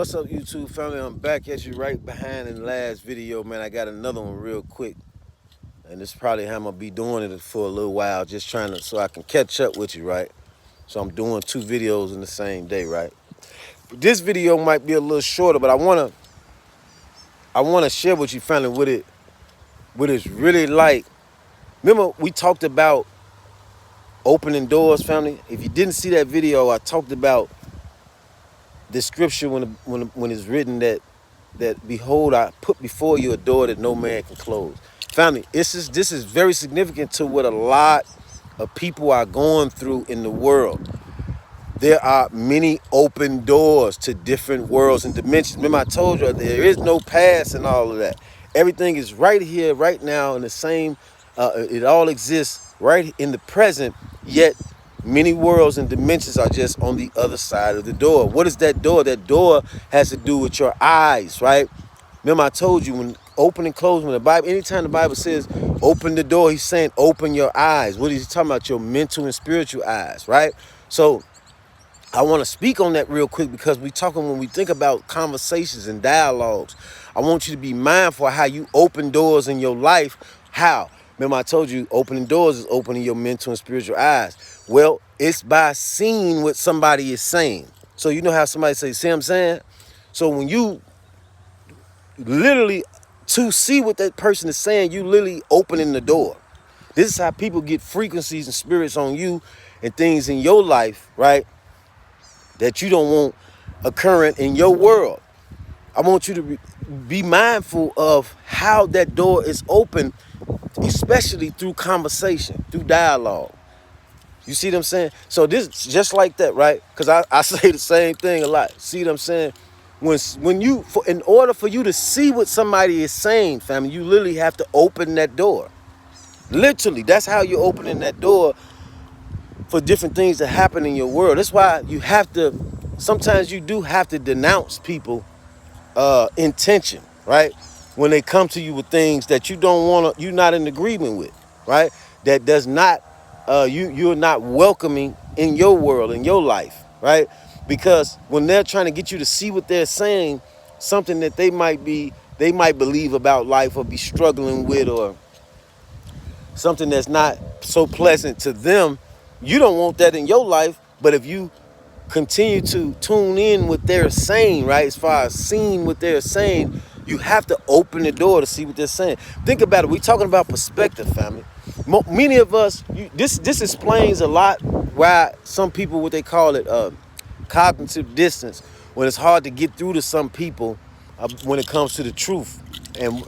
What's up, YouTube family? I'm back at you right behind in the last video, man. I got another one real quick. And this is probably how I'm going to be doing it for a little while, just trying to, so I can catch up with you, right? So I'm doing 2 videos in the same day, right? This video might be a little shorter, but I wanna share with you, family, what it's really like. Remember, we talked about opening doors, family? If you didn't see that video, I talked about the scripture when it's written that behold, I put before you a door that no man can close. Family, this is very significant to what a lot of people are going through in the world. There are many open doors to different worlds and dimensions. Remember, I told you there is no past and all of that. Everything is right here, right now, in the same. It all exists right in the present. Yet many worlds and dimensions are just on the other side of the door. What is that door? That door has to do with your eyes, right? Remember, I told you when open and close, when the Bible, anytime the Bible says open the door, he's saying open your eyes. What is he talking about? Your mental and spiritual eyes, right? So I want to speak on that real quick because when we think about conversations and dialogues, I want you to be mindful of how you open doors in your life. How? Remember, I told you opening doors is opening your mental and spiritual eyes. Well, it's by seeing what somebody is saying. So you know how somebody say, see what I'm saying? So when you literally, to see what that person is saying, you literally opening the door. This is how people get frequencies and spirits on you and things in your life, right, that you don't want occurring in your world. I want you to be mindful of how that door is open, especially through conversation, through dialogue. You see what I'm saying? So this just like that, right? Because I say the same thing a lot. See what I'm saying? In order for you to see what somebody is saying, family, you literally have to open that door. Literally, that's how you're opening that door for different things that happen in your world. That's why sometimes you do have to denounce people intention, right? When they come to you with things that you're not in agreement with, right? That does not, you're not welcoming in your world, in your life, right? Because when they're trying to get you to see what they're saying, something that they might believe about life or be struggling with, or something that's not so pleasant to them, you don't want that in your life. But if you continue to tune in what they're saying, right, as far as seeing what they're saying, you have to open the door to see what they're saying. Think about it. We're talking about perspective, family. Many of us, this explains a lot why some people, what they call it, cognitive distance, when it's hard to get through to some people when it comes to the truth and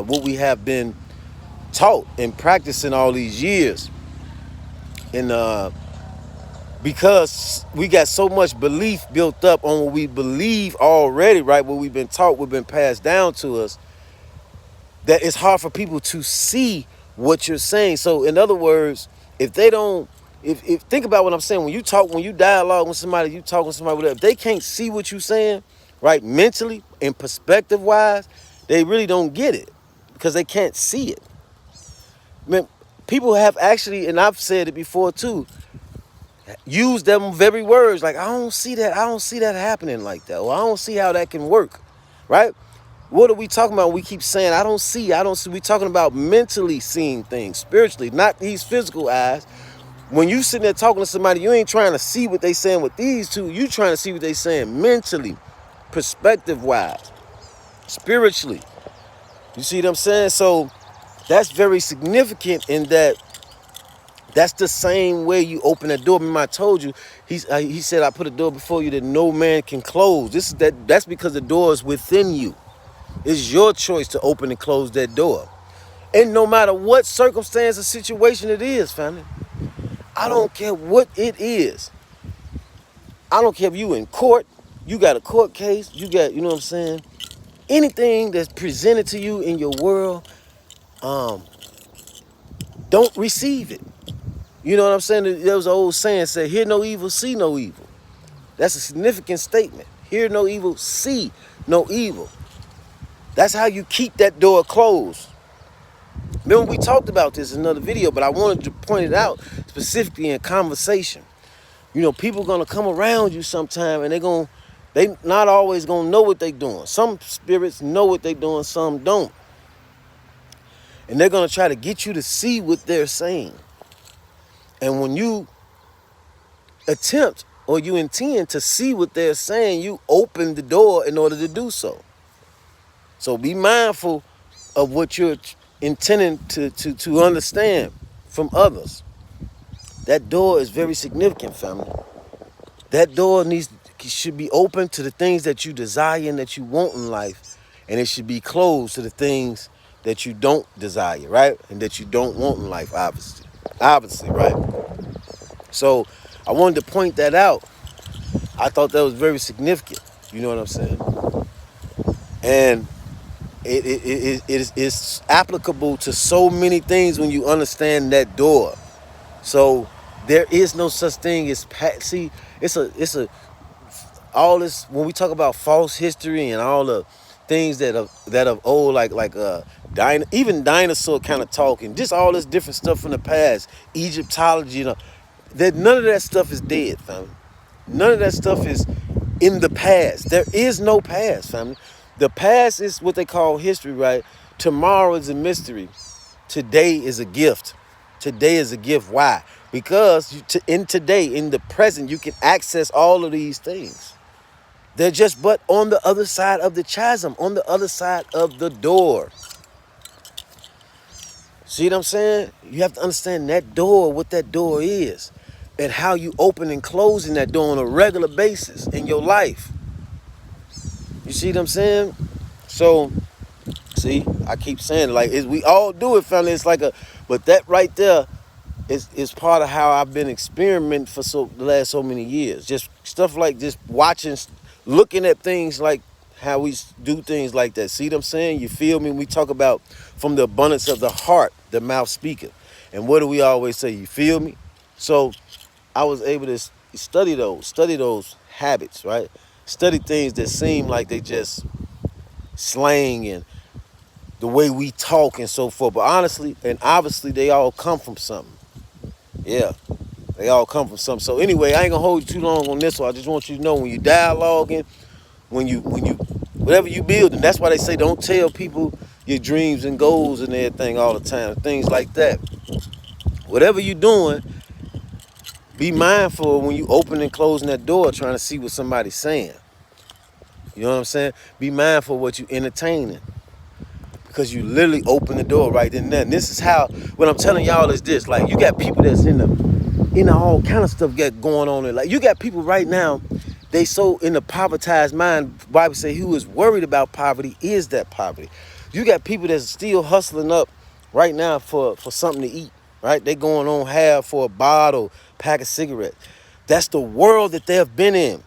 what we have been taught and practicing all these years. And because we got so much belief built up on what we believe already, right? What we've been taught, what's been passed down to us, that it's hard for people to see what you're saying. So in other words, if think about what I'm saying, when you dialogue with somebody, you talk with somebody, whatever, if they can't see what you're saying, right, mentally and perspective wise, they really don't get it because they can't see it. Man, people have actually, and I've said it before too, use them very words like, I don't see that happening like that, or I don't see how that can work, right? What are we talking about? We keep saying, I don't see. We're talking about mentally seeing things, spiritually, not these physical eyes. When you sitting there talking to somebody, you ain't trying to see what they saying with these two. You trying to see what they saying mentally, perspective-wise, spiritually. You see what I'm saying? So that's very significant in that. That's the same way you open a door. Remember, I told you, he said, I put a door before you that no man can close. That's because the door is within you. It's your choice to open and close that door. And no matter what circumstance or situation it is, family, I don't care what it is. I don't care if you in court, you got a court case, you got, you know what I'm saying? Anything that's presented to you in your world, don't receive it. You know what I'm saying? There was an old saying, said, hear no evil, see no evil. That's a significant statement. Hear no evil, see no evil. That's how you keep that door closed. Remember, we talked about this in another video, but I wanted to point it out specifically in conversation. You know, people are going to come around you sometime and they're going to They not always gonna know what they doing. Some spirits know what they doing, some don't. And they're gonna try to get you to see what they're saying. And when you attempt or you intend to see what they're saying, you open the door in order to do so. So be mindful of what you're intending to understand from others. That door is very significant, family. That door should be open to the things that you desire and that you want in life, and it should be closed to the things that you don't desire, right? And that you don't want in life, obviously, right? So I wanted to point that out. I thought that was very significant. You know what I'm saying? And it's applicable to so many things when you understand that door. So there is no such thing as see. It's a all this when we talk about false history and all the things that of old, like even dinosaur kind of talking, just all this different stuff from the past, Egyptology, that none of that stuff is dead, family. None of that stuff is in the past. There is no past, family. The past is what they call history, right? Tomorrow is a mystery. Today is a gift. Today is a gift. Why? Because in the present, you can access all of these things. They're just but on the other side of the chasm, on the other side of the door. See what I'm saying? You have to understand that door, what that door is, and how you open and closing that door on a regular basis in your life. You see what I'm saying? So, see, I keep saying, like, we all do it, family. It's like but that right there is part of how I've been experimenting for the last so many years. Just stuff like just watching, looking at things like how we do things like that. See what I'm saying? You feel me? We talk about from the abundance of the heart, the mouth speaketh. And what do we always say? You feel me? So I was able to study those habits, right? Study things that seem like they just slang and the way we talk and so forth. But honestly and obviously, they all come from something. Yeah, they all come from something. So anyway, I ain't gonna hold you too long on this one. I just want you to know when you dialoguing, when you whatever you building, that's why they say don't tell people your dreams and goals and everything all the time, things like that. Whatever you doing, be mindful when you open and closing that door trying to see what somebody's saying. You know what I'm saying? Be mindful of what you entertaining, because you literally open the door right then and there. And this is how, what I'm telling y'all is this, like, you got people that's in all kind of stuff going on there. Like, you got people right now, they so in the povertized mind, Bible say who is worried about poverty is that poverty. You got people that's still hustling up right now for something to eat, right? They going on half for a bottle, pack of cigarettes. That's the world that they have been in,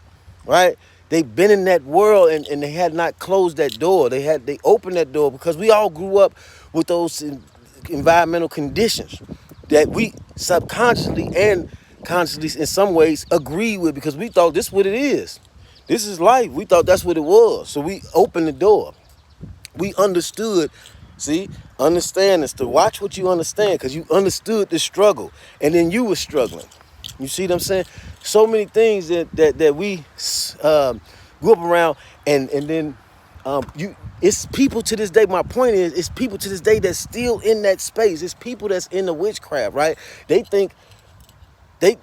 right? They've been in that world and they had not closed that door. They opened that door because we all grew up with those environmental conditions that we subconsciously and consciously in some ways agree with, because we thought this is what it is. This is life. We thought that's what it was. So we opened the door. We understood, understand is to watch what you understand, because you understood the struggle and then you were struggling. You see what I'm saying? So many things that we grew up around, and then it's people to this day. My point is, it's people to this day that's still in that space. It's people that's in the witchcraft, right? They think they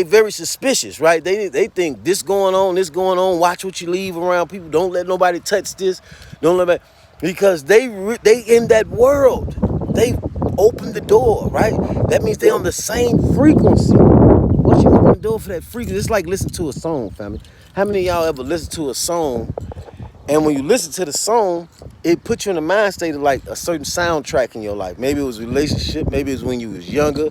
very suspicious, right? They think this going on. Watch what you leave around people. Don't let nobody touch this. Don't let nobody, because they in that world. They open the door, right? That means they on the same frequency. Once you open the door for that frequency, it's like listen to a song, family. How many of y'all ever listen to a song, and when you listen to the song, it puts you in a mind state of like a certain soundtrack in your life? Maybe it was a relationship, maybe it was when you was younger,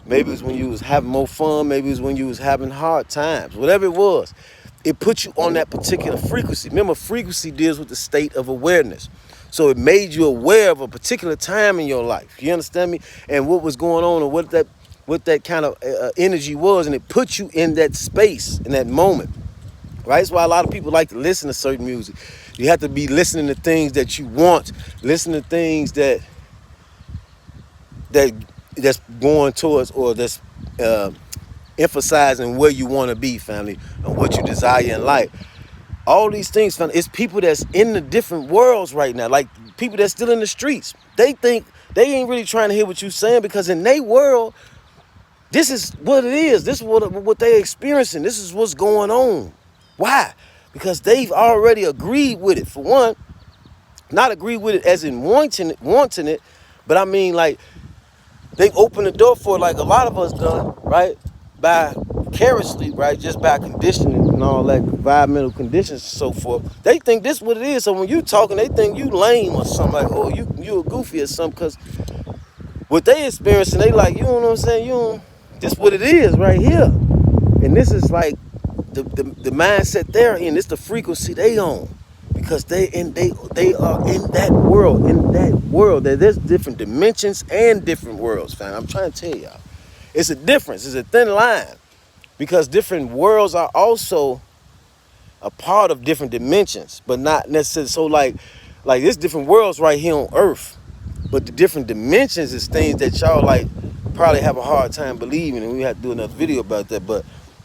maybe it was when you was having more fun, maybe it was when you was having hard times. Whatever it was, it put you on that particular frequency. Remember, frequency deals with the state of awareness. So it made you aware of a particular time in your life. You understand me? And what was going on, and what that kind of energy was, and it put you in that space, in that moment. Right? That's why a lot of people like to listen to certain music. You have to be listening to things that you want, listen to things that's going towards, or that's emphasizing where you want to be, family, and what you desire in life. All these things, family, it's people that's in the different worlds right now. Like people that's still in the streets. They think they ain't really trying to hear what you're saying, because in their world, this is what it is. This is what they're experiencing. This is what's going on. Why? Because they've already agreed with it. For one, not agreed with it as in wanting it, but I mean like they've opened the door for it, like a lot of us done, right? By carelessly, right? Just by conditioning and all that environmental conditions and so forth. They think this what it is. So when you talking, they think you lame or something, like, oh, you a goofy or something, because what they experiencing, they like, you know what I'm saying? You don't, this what it is right here. And this is like the mindset they're in. It's the frequency they on. Because they are in that world. There's different dimensions and different worlds, fam. I'm trying to tell y'all. It's a difference. It's a thin line. Because different worlds are also a part of different dimensions, but not necessarily. So like there's different worlds right here on Earth, but the different dimensions is things that y'all like probably have a hard time believing, and we have to do another video about that. But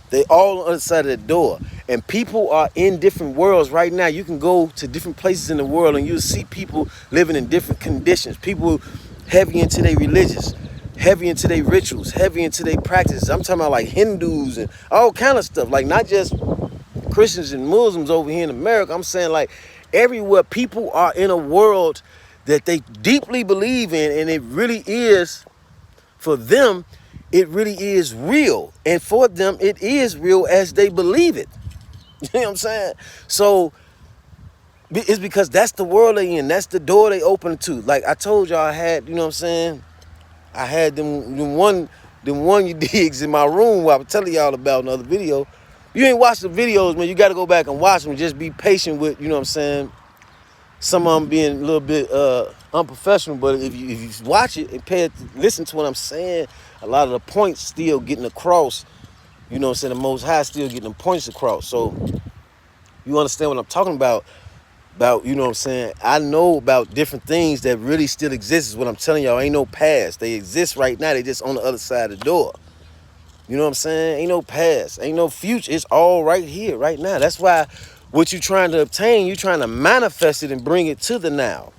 they all on the other side of the door, and people are in different worlds right now. You can go to different places in the world, and you'll see people living in different conditions. People heavy into their religious, heavy into their rituals, heavy into their practices. I'm talking about like Hindus and all kind of stuff. Like not just Christians and Muslims over here in America. I'm saying like everywhere people are in a world that they deeply believe in, and it really is, for them, it really is real. And for them, it is real as they believe it. You know what I'm saying? So it's because that's the world they in. That's the door they open to. Like I told y'all, I had, you know what I'm saying? I had them one you digs in my room where I was telling y'all about in another video. You ain't watched the videos, man. You got to go back and watch them. Just be patient with, you know what I'm saying? Some of them being a little bit unprofessional, but if you watch it and listen to what I'm saying, a lot of the points still getting across. You know what I'm saying? The Most High still getting the points across. So you understand what I'm talking about, you know what I'm saying? I know about different things that really still exist, is what I'm telling y'all. Ain't no past. They exist right now. They just on the other side of the door. You know what I'm saying? Ain't no past. Ain't no future. It's all right here, right now. That's why what you're trying to obtain, you're trying to manifest it and bring it to the now.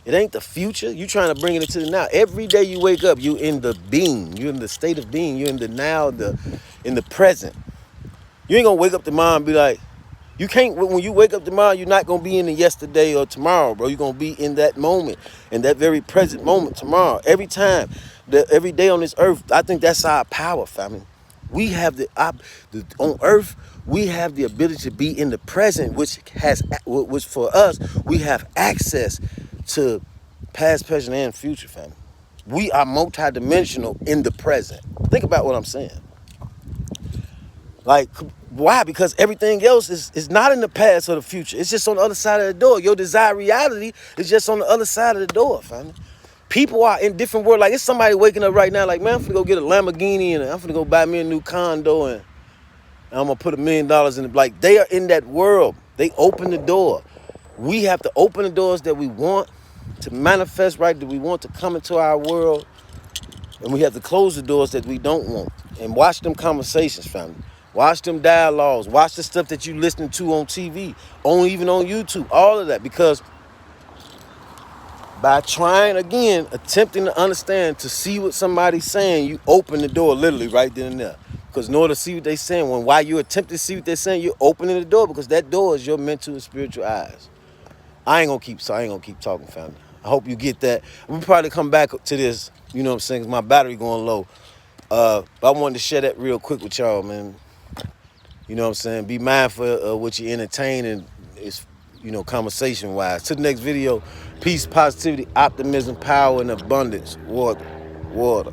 It ain't the future. You're trying to bring it into the now. Every day you wake up, you in the being. You're in the state of being. You're in the now, in the present. You ain't gonna wake up tomorrow and be like, you can't, when you wake up tomorrow, you're not going to be in the yesterday or tomorrow, bro. You're going to be in that moment, in that very present moment tomorrow. Every time, every day on this earth, I think that's our power, family. We have on earth, we have the ability to be in the present, which for us, we have access to past, present, and future, family. We are multidimensional in the present. Think about what I'm saying. Like, why? Because everything else is not in the past or the future. It's just on the other side of the door. Your desired reality is just on the other side of the door, family. People are in different worlds. Like, it's somebody waking up right now like, man, I'm finna go get a Lamborghini and I'm finna go buy me a new condo and I'm gonna put $1 million in it. Like, they are in that world. They open the door. We have to open the doors that we want to manifest, right? That we want to come into our world. And we have to close the doors that we don't want. And watch them conversations, family. Watch them dialogues. Watch the stuff that you listening to on TV, even on YouTube, all of that. Because by trying, again, attempting to understand, to see what somebody's saying, you open the door literally right then and there. Because in order to see what they're saying, while you attempt to see what they're saying, you're opening the door, because that door is your mental and spiritual eyes. I ain't gonna keep talking, family. I hope you get that. We'll probably come back to this, you know what I'm saying, 'cause my battery going low. But I wanted to share that real quick with y'all, man. You know what I'm saying? Be mindful of what you entertain, and it's, you know, conversation-wise. To the next video, peace, positivity, optimism, power, and abundance. Water.